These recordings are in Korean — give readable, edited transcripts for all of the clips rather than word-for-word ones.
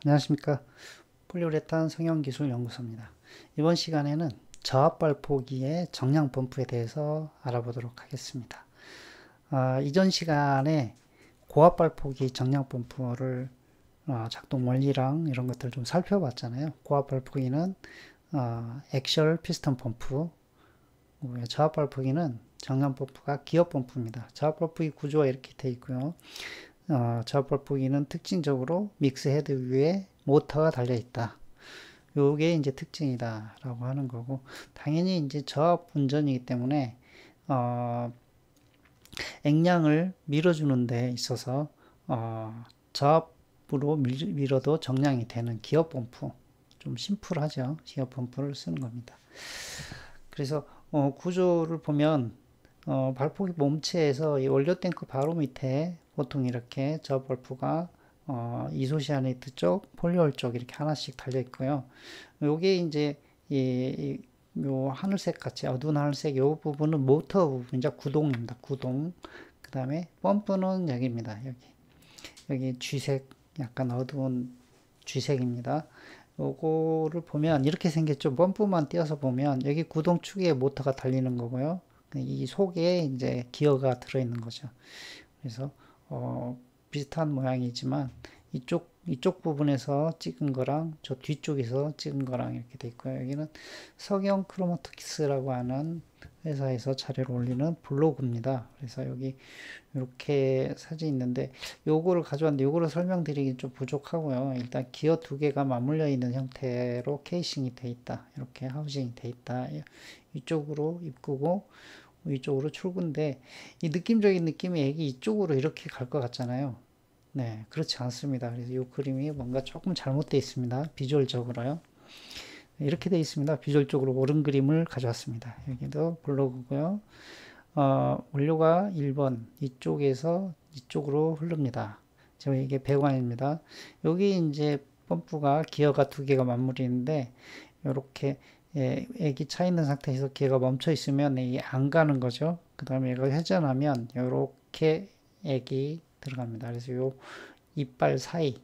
안녕하십니까. 폴리우레탄 성형기술연구소입니다. 이번 시간에는 저압발포기의 정량 펌프에 대해서 알아보도록 하겠습니다. 이전 시간에 고압발포기 정량 펌프를 작동 원리랑 이런 것들을 좀 살펴봤잖아요. 고압발포기는 액셜 피스톤 펌프, 저압발포기는 정량 펌프가 기어 펌프입니다. 저압발포기 구조가 이렇게 되어 있고요. 저압발포기는 특징적으로 믹스 헤드 위에 모터가 달려 있다. 요게 이제 특징이다 라고 하는 거고, 당연히 이제 저압 운전이기 때문에 액량을 밀어주는 데 있어서 저압으로 밀어도 정량이 되는 기어 펌프, 좀 심플하죠. 기어 펌프를 쓰는 겁니다. 그래서 구조를 보면 발포기 몸체에서 이 원료 탱크 바로 밑에 보통 이렇게 저 벌프가 이소시아네이트 쪽, 폴리올 쪽 이렇게 하나씩 달려 있고요. 요게 이제 요 하늘색 같이 어두운 하늘색 요 부분은 모터 부분이죠. 구동입니다. 구동. 그 다음에 펌프는 여기입니다. 여기 쥐색, 약간 어두운 쥐색입니다. 요거를 보면 이렇게 생겼죠. 펌프만 띄어서 보면 여기 구동축에 모터가 달리는 거고요. 이 속에 이제 기어가 들어있는 거죠. 그래서 비슷한 모양이지만 이쪽 부분에서 찍은 거랑 저 뒤쪽에서 찍은 거랑 이렇게 돼 있고요. 여기는 석영 크로마토키스라고 하는 회사에서 자료를 올리는 블로그입니다. 그래서 여기 이렇게 사진이 있는데 요거를 가져왔는데 요거를 설명드리기 좀 부족하고요. 일단 기어 두 개가 맞물려 있는 형태로 케이싱이 돼 있다. 이렇게 하우징이 돼 있다. 이쪽으로 입구고 이쪽으로 출구인데 이 느낌적인 느낌이 애기 이쪽으로 이렇게 갈 것 같잖아요. 네, 그렇지 않습니다. 그래서 이 그림이 뭔가 조금 잘못되어 있습니다. 비주얼적으로요. 이렇게 되어 있습니다. 비주얼적으로 옳은 그림을 가져왔습니다. 여기도 블로그고요. 원료가 1번 이쪽에서 이쪽으로 흐릅니다. 지금 이게 배관입니다. 여기 이제 펌프가 기어가 두 개가 맞물리는데 이렇게 액이 차 있는 상태에서 기어가 멈춰 있으면 액이 안 가는 거죠. 그 다음에 이걸 회전하면 이렇게 액이 들어갑니다. 그래서 요 이빨 사이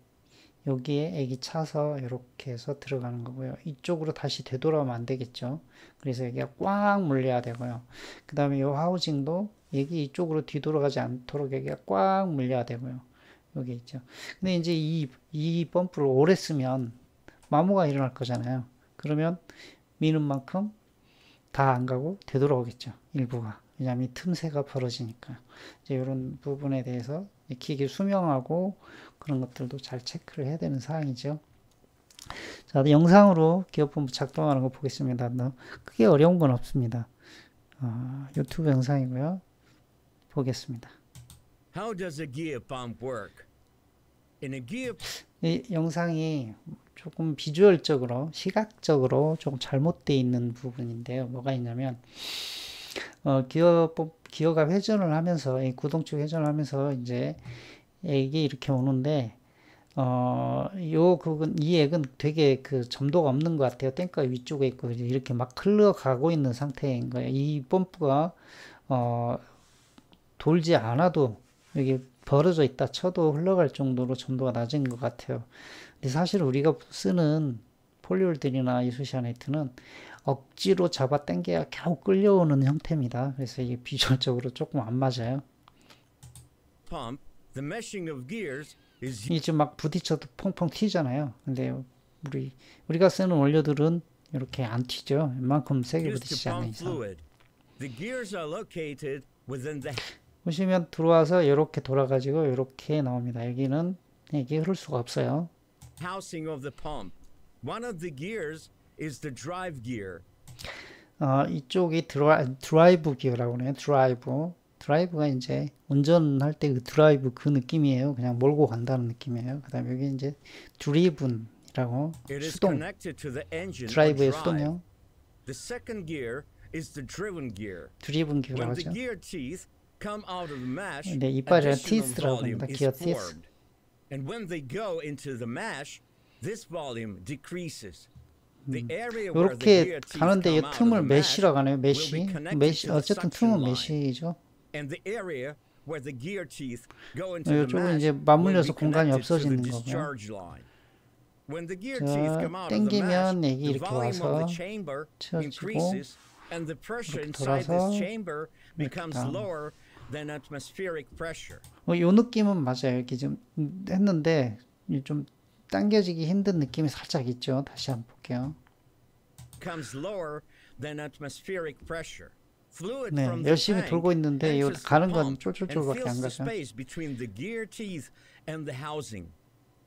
여기에 액이 차서 이렇게 해서 들어가는 거고요. 이쪽으로 다시 되돌아오면 안 되겠죠. 그래서 여기가 꽉 물려야 되고요. 그 다음에 이 하우징도 액이 이쪽으로 뒤돌아가지 않도록 여기가 꽉 물려야 되고요. 여기 있죠. 근데 이제 이 펌프를 오래 쓰면 마모가 일어날 거잖아요. 그러면 미는 만큼 다 안 가고 되돌아오겠죠. 일부가. 왜냐하면 이 틈새가 벌어지니까. 이제 이런 부분에 대해서 기계 수명하고 그런 것들도 잘 체크를 해야 되는 사항이죠. 자, 영상으로 기어 펌프 작동하는 거 보겠습니다. 크게 어려운 건 없습니다. 유튜브 영상이고요. 보겠습니다. How does a gear pump work? In a gear 이 영상이 조금 비주얼적으로, 시각적으로 조금 잘못되어 있는 부분인데요. 뭐가 있냐면, 기어가 회전을 하면서, 이 구동축 회전을 하면서, 이제, 액이 이렇게 오는데, 이 액은 되게 그 점도가 없는 것 같아요. 탱크가 위쪽에 있고, 이렇게 막 흘러가고 있는 상태인 거예요. 이 펌프가, 돌지 않아도, 여기 벌어져 있다 쳐도 흘러갈 정도로 점도가 낮은 것 같아요. 근데 사실 우리가 쓰는 폴리올들이나 이소시아네이트는 억지로 잡아 당겨야 겨우 끌려오는 형태입니다. 그래서 이게 비주얼적으로 조금 안 맞아요. pump, the meshing of gears is 이게 지금 막 부딪혀도 펑펑 튀잖아요. 근데 우리가 쓰는 원료들은 이렇게 안 튀죠. 웬만큼 세게 used to 부딪히지 않는 pump 이상. fluid. The gears are located within the 보시면 들어와서 이렇게 돌아가지고 이렇게 나옵니다. 여기는 이게 흐를 수가 없어요. housing of the pump. One of the gears is the drive gear. 이쪽이 드라이브 기어라고 하네요. 드라이브가 이제 운전할 때 그 드라이브 그 느낌이에요. 그냥 몰고 간다는 느낌이에요. 그 다음에 여기 이제 드리븐이라고 It is 수동, connected to the engine or 드라이브의 drive. 수동형 The second gear is the driven gear. 드리븐 기어라고 When the 하죠. gear teeth come out of the mesh, 네, 이빨이랑 additional 티스라고 volume 합니다. is 기어 티스. formed. And when they go into the mesh, this volume decreases. The area where the 이렇게 gear teeth 가는데 이 come out of 틈을 the mesh 메쉬라고 하네요. will be connected 메쉬 to the 어쨌든 suction 틈은 line. 메쉬죠. And the area where the gear teeth go into the 이쪽은 mesh 이제 will be 맞물려서 공간이 connected to the 없어지는 거고요. discharge line. When the gear 저 teeth come out of the mash, 땡기면 액이 the 이렇게 volume of 와서 the chamber 채워지고 increases and the pressure 이렇게 inside this 돌아서 chamber 이렇게 becomes 다음. lower than atmospheric pressure. 요 느낌은 맞아요. 이렇게 좀 했는데 좀 당겨지기 힘든 느낌이 살짝 있죠. 다시 한번 볼게요. Comes lower than atmospheric pressure. Fluid 네, from the 열심히 tank 돌고 있는데 이 enters the 가는 건 pump and 쫄쫄쫄밖에 fills 안 the 가죠. space between the gear teeth and the housing.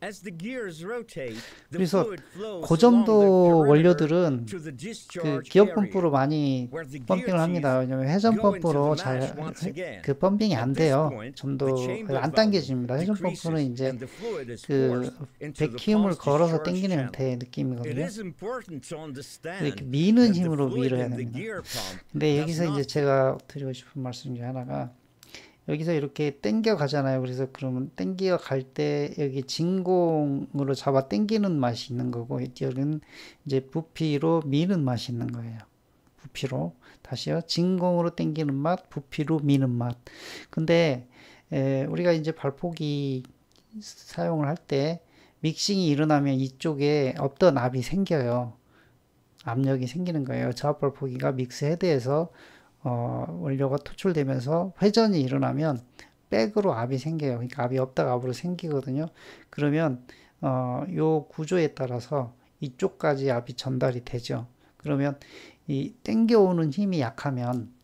As the gears rotate, the 그래서 fluid flows along the 고점도 perimeter 원료들은 to the 그 discharge 기업 area. 펌프로 많이 where the gear 펌핑을 합니다. teeth 왜냐면 회전 go into 펌프로 the 잘 mash once again. 그 펌핑이 안 At this 돼요. point, the 점도 chamber 안 volume 당겨집니다. 회전 decreases 펌프는 이제 and the fluid is 그 forced into the 배기음을 pump's 걸어서 discharge 당기는 channel. 형태의 It 느낌이거든요. is important to understand 이렇게 미는 that the 힘으로 fluid 밀어야 in the 됩니다. gear pump 근데 does 여기서 이제 not 제가 드리고 싶은 말씀 중에 하나가 여기서 이렇게 당겨 가잖아요. 그래서 그러면 당겨 갈 때 여기 진공으로 잡아 당기는 맛이 있는 거고 여기는 이제 부피로 미는 맛이 있는 거예요. 부피로 다시요. 진공으로 당기는 맛, 부피로 미는 맛. 근데 우리가 이제 발포기 사용을 할 때 믹싱이 일어나면 이쪽에 없던 압이 생겨요. 압력이 생기는 거예요. 저압 발포기가 믹스 헤드에서 원료가 토출되면서 회전이 일어나면 백으로 압이 생겨요. 그러니까 압이 없다가 압으로 생기거든요. 그러면 요 구조에 따라서 이쪽까지 압이 전달이 되죠. 그러면 이 당겨오는 힘이 약하면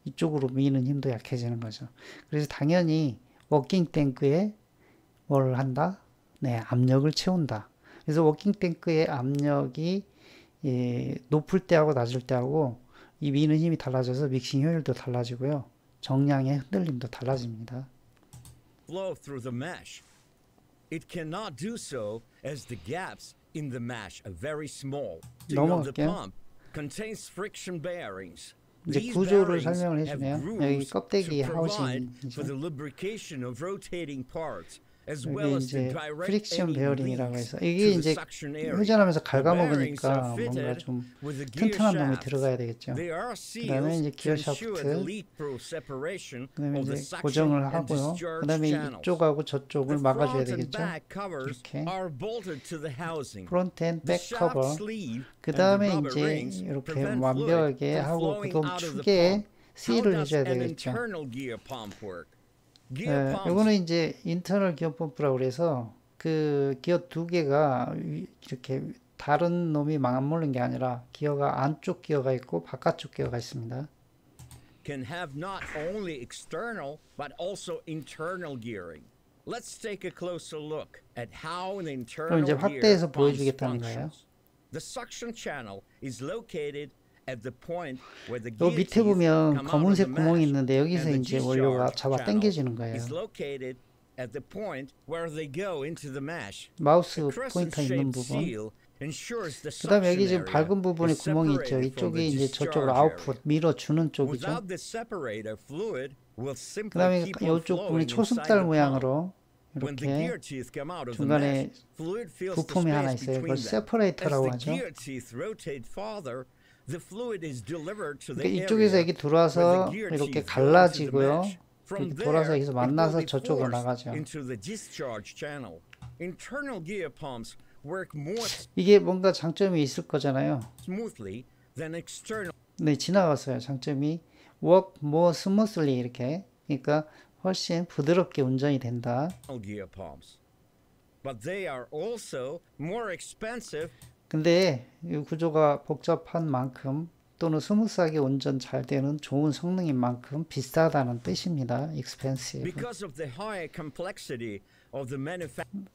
이쪽으로 미는 힘도 약해지는 거죠. 그래서 당연히 워킹 탱크에 뭘 한다? 네, 압력을 채운다. 그래서 워킹 탱크의 압력이 높을 때하고 낮을 때하고 이 미는 힘이 달라져서 믹싱 효율도 달라지고요. 정량의 흔들림도 달라집니다. flow through the mesh. It cannot do so as the gaps in the mesh are very small. The 넘어갈게요. pump contains friction bearings. 이제 These 구조를 bearings 설명을 have 해주네요. 여기 grooves 껍데기 to provide 하우싱이죠. for the lubrication of rotating parts, as 여기 well as to 이제 direct 프릭션 any 베어링이라고 leaks 해서 to 이게 the 이제 suction area. 회전하면서 The bearings 갉아먹으니까 are 뭔가 fitted 좀 with the gear 튼튼한 놈이 shafts. 들어가야 되겠죠. They are 그다음에 seals 이제 to 기어 ensure the 샤프트, leak-proof separation 그다음에 of the 이제 suction 고정을 and 하고요. discharge 그다음에 channels. 이쪽하고 저쪽을 The 막아줘야 front and 되겠죠. back covers 이렇게 are bolted to the housing. 프론트 앤 The 백 shaft 커버. sleeve 그 and the 다음에 rubber 이제 rings 이렇게 prevent fluid 완벽하게 from 하고 flowing 그다음 out of the 축에 pump. How C를 does 해줘야 an 되겠죠. internal gear pump work? Gear 요거는 pumps 이제 인터널 기어 펌프라고 그래서 그 기어 두 개가 이렇게 다른 놈이 맞물린 게 아니라 기어가 안쪽 기어가 있고 바깥쪽 기어가 있습니다. can have not only external but also internal gearing. Let's take a closer look at how an internal 이제 gear 확대해서 pump 보여주겠다는 거예요. functions. The suction channel is located at the point where the 요 gear 밑에 teeth 보면 come out of the 검은색 구멍이 mash, 있는데 여기서 and the 이제 원료가 discharge 잡아 channel 당겨지는 거예요. is located at the point where they go into the mash. 마우스 The 포인터 있는 crescent-shaped 부분. seal ensures the 그 다음에 여기 suction 지금 area 밝은 부분에 is 구멍이 있죠. separated from 이쪽이 the 이제 저쪽으로 discharge area. 아웃풋 밀어주는 쪽이죠. Without the separator, fluid will 그 simply 다음에 keep on 이쪽 부분이 flowing inside 초승달 the pump. 모양으로 When the 이렇게 gear teeth come out of the 중간에 mesh, fluid fills the 부품이 하나 space 있어요. 그걸 between them. As 세퍼레이터라고 the 하죠. gear teeth rotate farther, the fluid is delivered to the 그러니까 이쪽에서 area 여기 where 들어와서 the gear 이렇게 teeth go into the 갈라지고요. mesh. From 이렇게 돌아서 there, 여기서 it will 만나서 be 저쪽으로 forced 나가죠. into the discharge channel. Internal gear pumps work more 이게 뭔가 장점이 있을 거잖아요. smoothly than external 네, 지나갔어요. 장점이 work more smoothly 이렇게. 그러니까 훨씬 부드럽게 운전이 된다. gear pumps. But they are also more expensive 근데 이 구조가 복잡한 만큼 또는 스무스하게 운전 잘 되는 좋은 성능인 만큼 비싸다는 뜻입니다. expensive. because of the higher complexity of the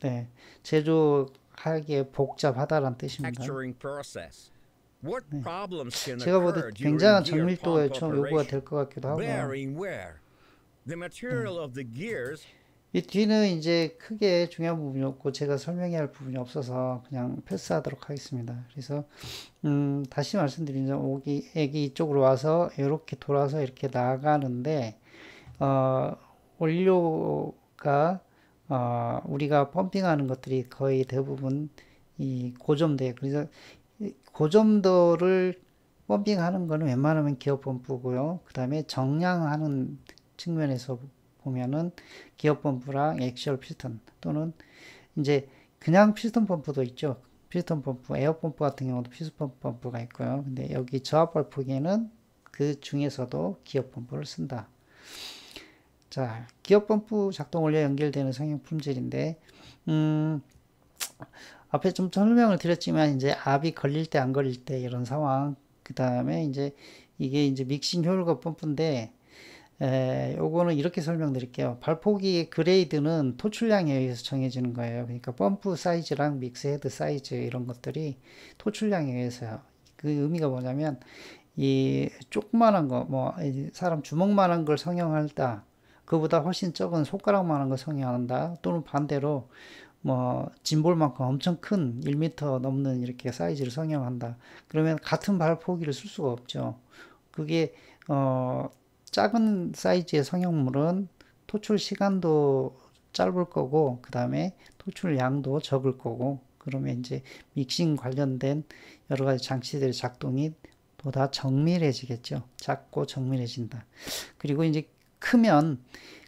네, 제조하기에 복잡하다는 뜻입니다. manufacturing process. What problems can 제가 occur 보다 during 굉장한 gear 정밀도가 pump 좀 요구가 operation? 될 것 같기도 하고요. Bearing wear. The material of the gears 이 뒤는 이제 크게 중요한 부분이 없고 제가 설명해야 할 부분이 없어서 그냥 패스하도록 하겠습니다. 그래서 다시 말씀드리면 애기 이쪽으로 와서 이렇게 돌아서 이렇게 나가는데 원료가 우리가 펌핑하는 것들이 거의 대부분 이 고점도에 그래서 고점도를 펌핑하는 거는 웬만하면 기어 펌프고요. 그 다음에 정량하는 측면에서 보면은 기어 펌프랑 액시얼 피스톤 또는 이제 그냥 피스톤 펌프도 있죠. 피스톤 펌프, 에어 펌프 같은 경우도 피스톤 펌프가 있고요. 근데 여기 저압 발포기에는 그 중에서도 기업 펌프를 쓴다. 자, 기업 펌프 작동 원리와 연결되는 성형 품질인데, 앞에 좀 설명을 드렸지만, 이제 압이 걸릴 때 안 걸릴 때 이런 상황, 그 다음에 이제 이게 이제 믹싱 효율과 펌프인데, 요거는 이렇게 설명드릴게요. 발포기의 그레이드는 토출량에 의해서 정해지는 거예요. 그러니까 펌프 사이즈랑 믹스 헤드 사이즈 이런 것들이 토출량에 의해서요. 그 의미가 뭐냐면 이 조그만한 거, 뭐 사람 주먹만한 걸 성형한다. 그보다 훨씬 적은 손가락만한 걸 성형한다. 또는 반대로 뭐 짐볼만큼 엄청 큰 1m 넘는 이렇게 사이즈를 성형한다. 그러면 같은 발포기를 쓸 수가 없죠. 그게 작은 사이즈의 성형물은 토출 시간도 짧을 거고, 그 다음에 토출 양도 적을 거고, 그러면 이제 믹싱 관련된 여러 가지 장치들의 작동이 보다 정밀해지겠죠. 작고 정밀해진다. 그리고 이제 크면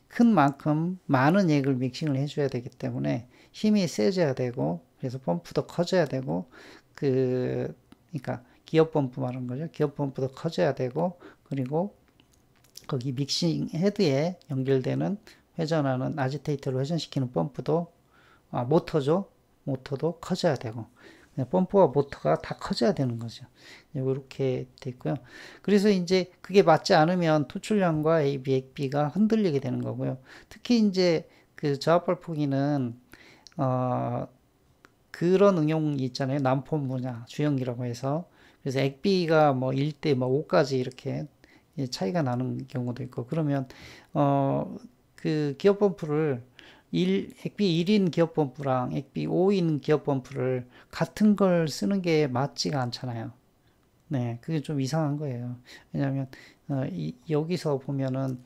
큰 만큼 많은 액을 믹싱을 해줘야 되기 때문에 힘이 세져야 되고, 그래서 펌프도 커져야 되고, 그러니까 기업 펌프 말하는 거죠. 기업 펌프도 커져야 되고, 그리고 거기 믹싱 헤드에 연결되는 회전하는 아지테이터를 회전시키는 펌프도 모터죠. 모터도 커져야 되고 펌프와 모터가 다 커져야 되는 거죠. 이렇게 돼 있고요. 그래서 이제 그게 맞지 않으면 토출량과 AB, 액비가 흔들리게 되는 거고요. 특히 이제 그 저압 발포기는 그런 응용이 있잖아요. 난폼 분야 주연기라고 해서 그래서 액비가 뭐 1대 뭐 5까지 이렇게 차이가 나는 경우도 있고 그러면 그 기업 펌프를 액비 1인 기업 펌프랑 액비 5인 기업 펌프를 같은 걸 쓰는 게 맞지가 않잖아요. 네, 그게 좀 이상한 거예요. 왜냐하면 여기서 보면은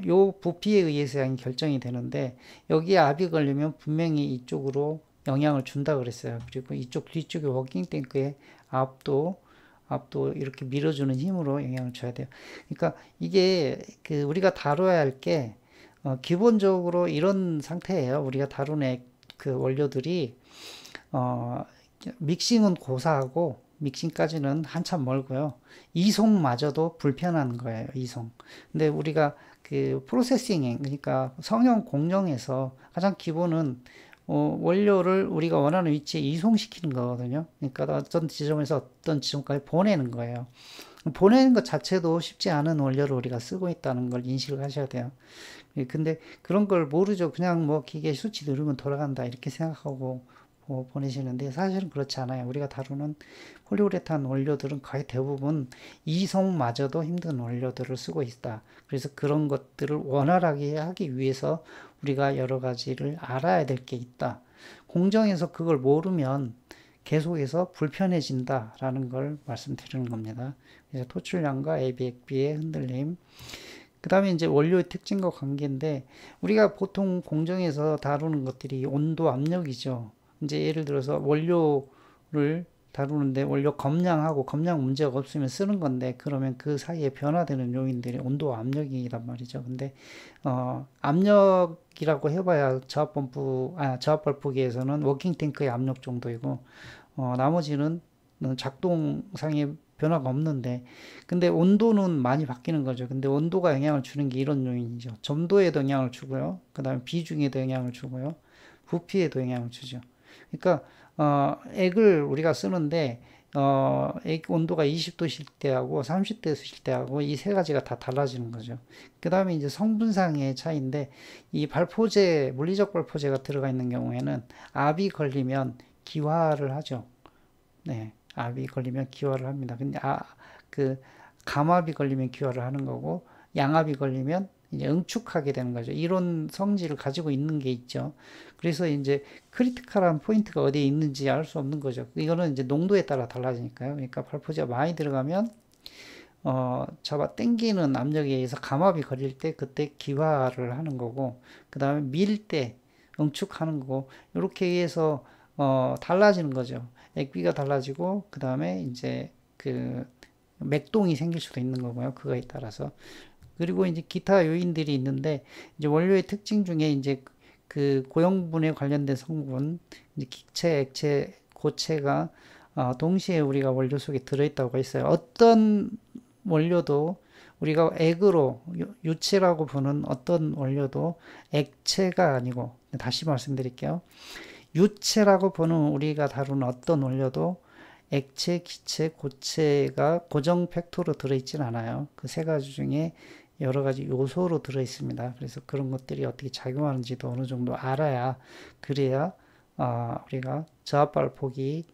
요 부피에 의해서 결정이 되는데 여기에 압이 걸리면 분명히 이쪽으로 영향을 준다 그랬어요. 그리고 이쪽 뒤쪽에 워킹 탱크의 압도 이렇게 밀어주는 힘으로 영향을 줘야 돼요. 그러니까 이게 그 우리가 다뤄야 할 게 기본적으로 이런 상태예요. 우리가 다루는 그 원료들이 믹싱은 고사하고 믹싱까지는 한참 멀고요. 이송마저도 불편한 거예요. 이송. 근데 우리가 그 프로세싱 그러니까 성형 공정에서 가장 기본은 원료를 우리가 원하는 위치에 이송시키는 거거든요. 그러니까 어떤 지점에서 어떤 지점까지 보내는 거예요. 보내는 것 자체도 쉽지 않은 원료를 우리가 쓰고 있다는 걸 인식을 하셔야 돼요. 근데 그런 걸 모르죠. 그냥 뭐 기계 수치 누르면 돌아간다 이렇게 생각하고 보내시는데 사실은 그렇지 않아요. 우리가 다루는 폴리우레탄 원료들은 거의 대부분 이송마저도 힘든 원료들을 쓰고 있다. 그래서 그런 것들을 원활하게 하기 위해서 우리가 여러 가지를 알아야 될 게 있다. 공정에서 그걸 모르면 계속해서 불편해진다라는 걸 말씀드리는 겁니다. 그래서 토출량과 AB액비의 흔들림. 그 다음에 이제 원료의 특징과 관계인데 우리가 보통 공정에서 다루는 것들이 온도, 압력이죠. 이제 예를 들어서 원료를 다루는데 원료 검량하고 검량 문제가 없으면 쓰는 건데 그러면 그 사이에 변화되는 요인들이 온도와 압력이란 말이죠. 근데 압력이라고 해봐야 저압 발포기에서는 워킹 탱크의 압력 정도이고 나머지는 작동상의 변화가 없는데 근데 온도는 많이 바뀌는 거죠. 근데 온도가 영향을 주는 게 이런 요인이죠. 점도에도 영향을 주고요. 그 다음에 비중에도 영향을 주고요. 부피에도 영향을 주죠. 그러니까 액을 우리가 쓰는데 액 온도가 20도실 때하고 30도실 때하고 이 세 가지가 다 달라지는 거죠. 그 다음에 이제 성분상의 차이인데 이 발포제 물리적 발포제가 들어가 있는 경우에는 압이 걸리면 기화를 하죠. 네, 압이 걸리면 기화를 합니다. 근데 그 감압이 걸리면 기화를 하는 거고 양압이 걸리면 이제 응축하게 되는 거죠. 이런 성질을 가지고 있는 게 있죠. 그래서 이제 크리티컬한 포인트가 어디에 있는지 알 수 없는 거죠. 이거는 이제 농도에 따라 달라지니까요. 그러니까 발포제가 많이 들어가면 잡아 당기는 압력에 의해서 감압이 걸릴 때 그때 기화를 하는 거고 그 다음에 밀 때 응축하는 거고 이렇게 해서 달라지는 거죠. 액비가 달라지고 그 다음에 이제 그 맥동이 생길 수도 있는 거고요. 그거에 따라서. 그리고 이제 기타 요인들이 있는데 이제 원료의 특징 중에 이제 그 고형분에 관련된 성분, 이제 기체, 액체, 고체가 동시에 우리가 원료 속에 들어있다고 했어요. 어떤 원료도 우리가 액으로 유체라고 보는 어떤 원료도 액체가 아니고, 다시 말씀드릴게요. 유체라고 보는 우리가 다루는 어떤 원료도 액체, 기체, 고체가 고정 팩토로 들어있진 않아요. 그 세 가지 중에 여러 가지 요소로 들어있습니다. 그래서 그런 것들이 어떻게 작용하는지도 어느 정도 알아야, 그래야 우리가 저압발포기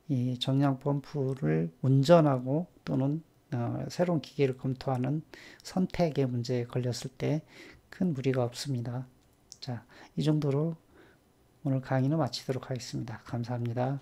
이 정량 펌프를 운전하고 또는 새로운 기계를 검토하는 선택의 문제에 걸렸을 때 큰 무리가 없습니다. 자, 이 정도로 오늘 강의는 마치도록 하겠습니다. 감사합니다.